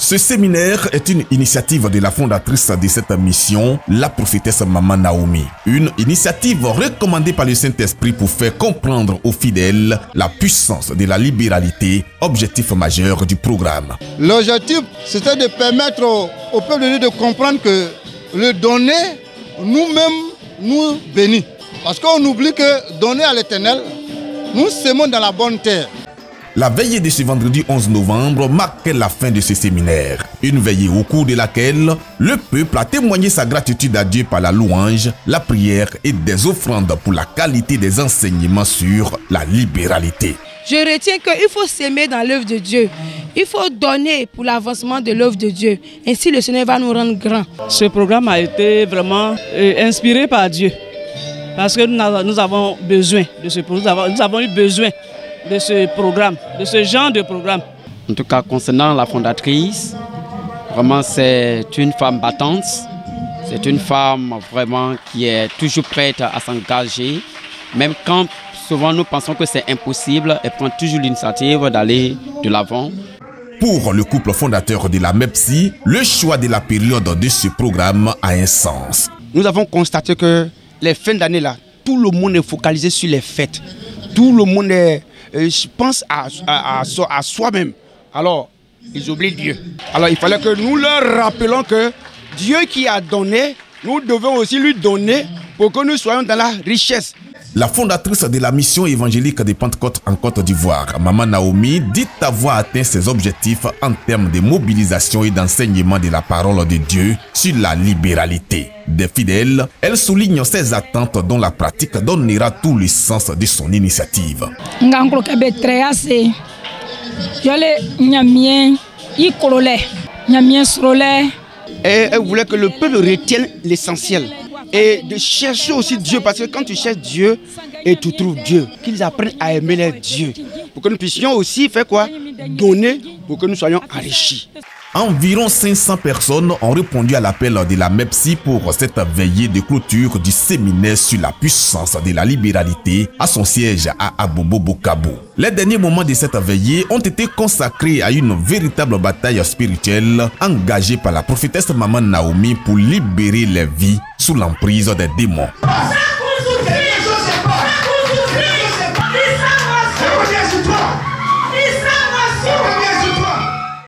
Ce séminaire est une initiative de la fondatrice de cette mission, la prophétesse Maman Naomi. Une initiative recommandée par le Saint-Esprit pour faire comprendre aux fidèles la puissance de la libéralité, objectif majeur du programme. L'objectif, c'était de permettre au peuple de Dieu de comprendre que le donner, nous-mêmes, nous bénit. Parce qu'on oublie que donner à l'Éternel, nous semons dans la bonne terre. La veillée de ce vendredi 11 novembre marquait la fin de ce séminaire. Une veillée au cours de laquelle le peuple a témoigné sa gratitude à Dieu par la louange, la prière et des offrandes pour la qualité des enseignements sur la libéralité. Je retiens qu'il faut s'aimer dans l'œuvre de Dieu. Il faut donner pour l'avancement de l'œuvre de Dieu. Ainsi, le Seigneur va nous rendre grands. Ce programme a été vraiment inspiré par Dieu. Parce que nous avons besoin de ce programme. Nous avons eu besoin de ce programme, de ce genre de programme. En tout cas, concernant la fondatrice, vraiment c'est une femme battante. C'est une femme vraiment qui est toujours prête à s'engager. Même quand souvent nous pensons que c'est impossible, elle prend toujours l'initiative d'aller de l'avant. Pour le couple fondateur de la MEPSI, le choix de la période de ce programme a un sens. Nous avons constaté que les fins d'année là, tout le monde est focalisé sur les fêtes. Tout le monde pense à soi-même. Alors, ils oublient Dieu. Alors, il fallait que nous leur rappelions que Dieu qui a donné, nous devons aussi lui donner pour que nous soyons dans la richesse. La fondatrice de la mission évangélique de Pentecôte en Côte d'Ivoire, Maman Naomi, dit avoir atteint ses objectifs en termes de mobilisation et d'enseignement de la parole de Dieu sur la libéralité. Des fidèles, elle souligne ses attentes dont la pratique donnera tout le sens de son initiative. Et elle voulait que le peuple retienne l'essentiel. Et de chercher aussi Dieu, parce que quand tu cherches Dieu et tu trouves Dieu, qu'ils apprennent à aimer les dieux. Pour que nous puissions aussi faire quoi? Donner pour que nous soyons enrichis. Environ 500 personnes ont répondu à l'appel de la MEPSI pour cette veillée de clôture du séminaire sur la puissance de la libéralité à son siège à Abobo-Bokabo. Les derniers moments de cette veillée ont été consacrés à une véritable bataille spirituelle engagée par la prophétesse Maman Naomi pour libérer les vies sous l'emprise des démons. Ça